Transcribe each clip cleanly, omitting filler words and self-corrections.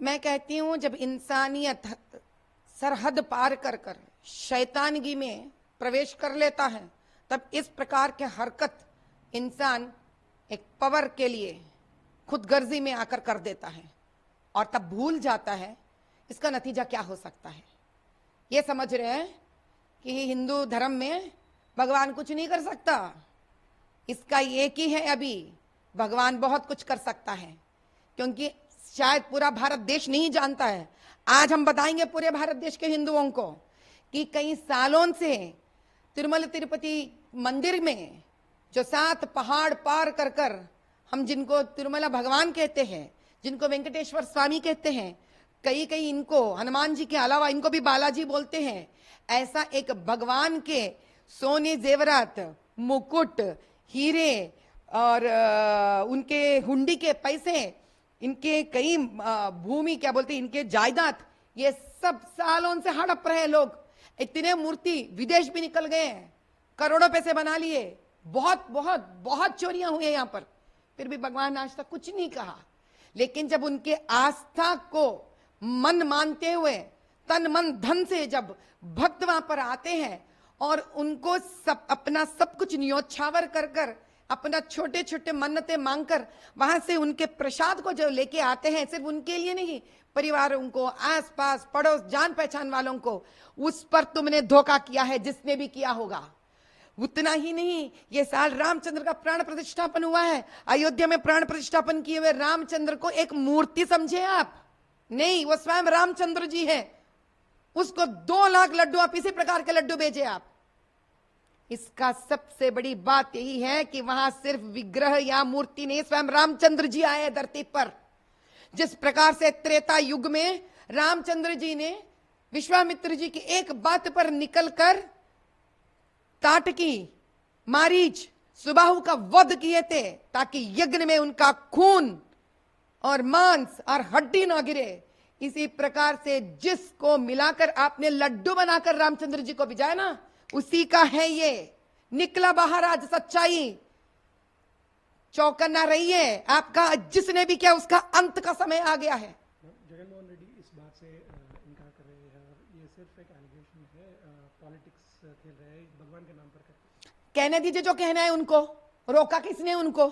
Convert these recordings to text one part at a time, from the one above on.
मैं कहती हूं जब इंसानियत सरहद पार कर कर शैतानगी में प्रवेश कर लेता है तब इस प्रकार के हरकत इंसान एक पावर के लिए खुदगर्जी में आकर कर देता है और तब भूल जाता है इसका नतीजा क्या हो सकता है। ये समझ रहे हैं कि हिंदू धर्म में भगवान कुछ नहीं कर सकता, इसका एक ही है अभी, भगवान बहुत कुछ कर सकता है, क्योंकि शायद पूरा भारत देश नहीं जानता है। आज हम बताएंगे पूरे भारत देश के हिंदुओं को कि कई सालों से तिरुमल तिरुपति मंदिर में जो 7 पहाड़ पार कर कर हम जिनको तिरुमला भगवान कहते हैं, जिनको वेंकटेश्वर स्वामी कहते हैं, कई कई इनको हनुमान जी के अलावा इनको भी बालाजी बोलते हैं, ऐसा एक भगवान के सोने जेवरात, मुकुट, हीरे और उनके हुंडी के पैसे, इनके कई भूमि क्या बोलते हैं, इनके जायदाद, ये सब सालों से हड़प रहे लोग। इतने मूर्ति विदेश भी निकल गए हैं, करोड़ों पैसे बना लिए, बहुत बहुत बहुत चोरियां हुई यहाँ पर, फिर भी भगवान आज तक कुछ नहीं कहा। लेकिन जब उनके आस्था को मन मानते हुए तन मन धन से जब भक्त वहां पर आते हैं और उनको सब अपना सब कुछ न्योछावर कर कर अपना छोटे छोटे मन्नतें मांगकर वहां से उनके प्रसाद को जो लेके आते हैं, सिर्फ उनके लिए नहीं, परिवारों को, आस पास पड़ोस जान पहचान वालों को, उस पर तुमने धोखा किया है जिसने भी किया होगा। उतना ही नहीं, ये साल रामचंद्र का प्राण प्रतिष्ठापन हुआ है। अयोध्या में प्राण प्रतिष्ठापन किए हुए रामचंद्र को एक मूर्ति समझे आप? नहीं, वो स्वयं रामचंद्र जी है। उसको 2 लाख लड्डू आप इसी प्रकार के लड्डू भेजे आप। इसका सबसे बड़ी बात यही है कि वहां सिर्फ विग्रह या मूर्ति नहीं, स्वयं रामचंद्र जी आए धरती पर। जिस प्रकार से त्रेता युग में रामचंद्र जी ने विश्वामित्र जी की एक बात पर निकलकर ताटकी, मारीच, सुबाहु का वध किए थे ताकि यज्ञ में उनका खून और मांस और हड्डी ना गिरे, इसी प्रकार से जिसको मिलाकर आपने लड्डू बनाकर रामचंद्र जी को भिजाया ना, उसी का है ये। निकला बाहर आज सच्चाई, चौकन्ना रहिए, आपका जिसने भी किया उसका अंत का समय आ गया है। जगनमोहन रेड्डी इस बात से इनकार कर रहे हैं और ये सिर्फ एक एलिगेशन है, पॉलिटिक्स खेल रहे हैं, भगवान के नाम पर करते हैं। कहने दीजिए जो कहना है उनको, रोका किसने उनको?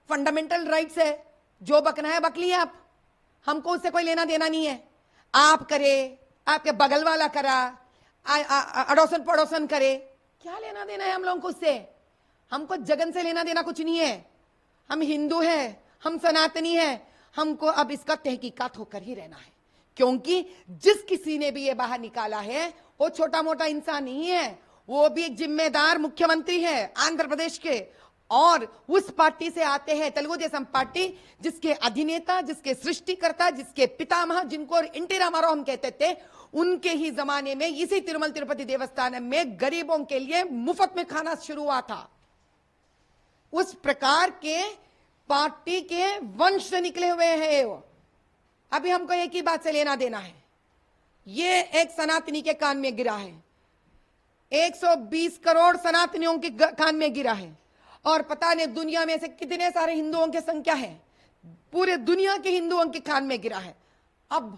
फंडामेंटल राइट्स है, जो बकना है बक लिए आप, हमको उससे कोई लेना देना नहीं है। आप करे, आपके बगल वाला करा, अड़ोसन पड़ोसन करे, क्या लेना देना है हम लोगों को उससे? हमको जगन से लेना देना कुछ नहीं है। हम हिंदू हैं, हम सनातनी हैं, हमको अब इसका तहकीकात होकर ही रहना है, क्योंकि जिस किसी ने भी ये बाहर निकाला है वो छोटा मोटा इंसान नहीं है, वो भी एक जिम्मेदार मुख्यमंत्री है आंध्र प्रदेश के, और उस पार्टी से आते हैं, तेलुगु देशम पार्टी, जिसके अधिनेता, जिसके सृष्टिकर्ता, जिसके पितामह, जिनको एनटी रामाराव हम कहते थे, उनके ही जमाने में इसी तिरुमल तिरुपति देवस्थानम में गरीबों के लिए मुफ्त में खाना शुरू हुआ था। उस प्रकार के पार्टी के वंश से निकले हुए हैं वो। अभी हमको एक ही बात से लेना देना है, ये एक सनातनी के कान में गिरा है, 120 करोड़ सनातनियों के कान में गिरा है, और पता नहीं दुनिया में से कितने सारे हिंदुओं की संख्या है, पूरे दुनिया के हिंदुओं के कान में गिरा है। अब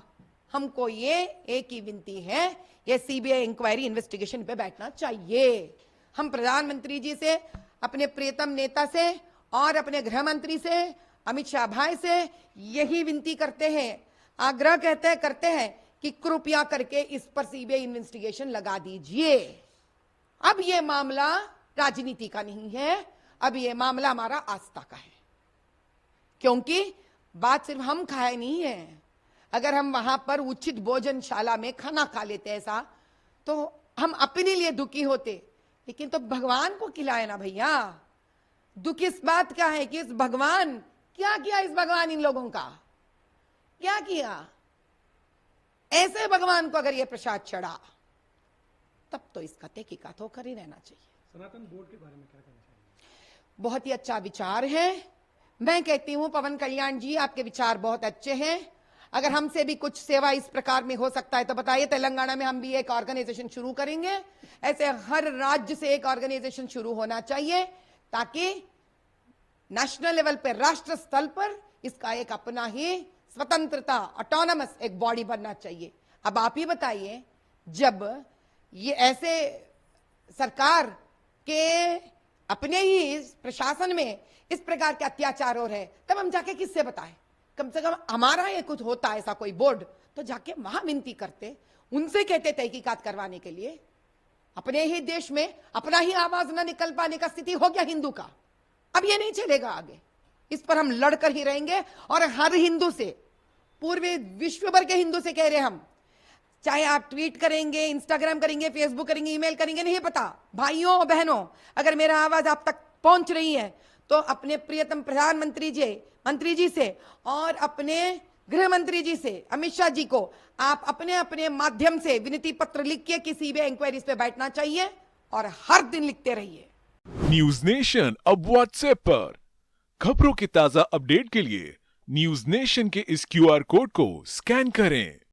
हमको ये एक ही विनती है, ये सीबीआई इंक्वायरी इन्वेस्टिगेशन पे बैठना चाहिए। हम प्रधानमंत्री जी से, अपने प्रियतम नेता से और अपने गृह मंत्री से, अमित शाह भाई से यही विनती करते हैं, आग्रह करते हैं कि कृपया करके इस पर सीबीआई इन्वेस्टिगेशन लगा दीजिए। अब ये मामला राजनीति का नहीं है, अब ये मामला हमारा आस्था का है, क्योंकि बात सिर्फ हम खाए नहीं है। अगर हम वहां पर उचित भोजनशाला में खाना खा लेते ऐसा, तो हम अपने लिए दुखी होते, लेकिन तो भगवान को खिलाए ना भैया। दुख इस बात का है कि इस भगवान, क्या किया इस भगवान इन लोगों का, क्या किया? ऐसे भगवान को अगर ये प्रसाद चढ़ा तब तो इसका तहकीकात होकर ही रहना चाहिए। सनातन बोर्ड के बारे में क्या कहना चाहिए? बहुत ही अच्छा विचार है। मैं कहती हूं पवन कल्याण जी, आपके विचार बहुत अच्छे हैं। अगर हमसे भी कुछ सेवा इस प्रकार में हो सकता है तो बताइए। तेलंगाना में हम भी एक ऑर्गेनाइजेशन शुरू करेंगे, ऐसे हर राज्य से एक ऑर्गेनाइजेशन शुरू होना चाहिए, ताकि नेशनल लेवल पर, राष्ट्र स्तर पर इसका एक अपना ही स्वतंत्रता, ऑटोनमस एक बॉडी बनना चाहिए। अब आप ही बताइए, जब ये ऐसे सरकार के अपने ही प्रशासन में इस प्रकार के अत्याचार हो रहे, तब हम जाके किससे बताएं? कम से कम हमारा ये कुछ होता ऐसा कोई बोर्ड तो जाके वहां विनती करते, उनसे कहते तहकीकात करवाने के लिए। अपने ही देश में अपना ही आवाज न निकल पाने का स्थिति हो गया हिंदू का। अब ये नहीं चलेगा आगे, इस पर हम लड़कर ही रहेंगे। और हर हिंदू से, पूरे विश्व भर के हिंदू से कह रहे हम, चाहे आप ट्वीट करेंगे, इंस्टाग्राम करेंगे, फेसबुक करेंगे, ईमेल करेंगे, नहीं पता, भाइयों और बहनों, अगर मेरा आवाज आप तक पहुंच रही है तो अपने प्रियतम प्रधानमंत्री मंत्री जी से और अपने गृह मंत्री जी से, अमित शाह जी को आप अपने अपने माध्यम से विनती पत्र लिख के किसी भी इंक्वायरीज पे बैठना चाहिए और हर दिन लिखते रहिए। न्यूज नेशन अब व्हाट्सएप पर खबरों के ताजा अपडेट के लिए न्यूज नेशन के इस QR कोड को स्कैन करें।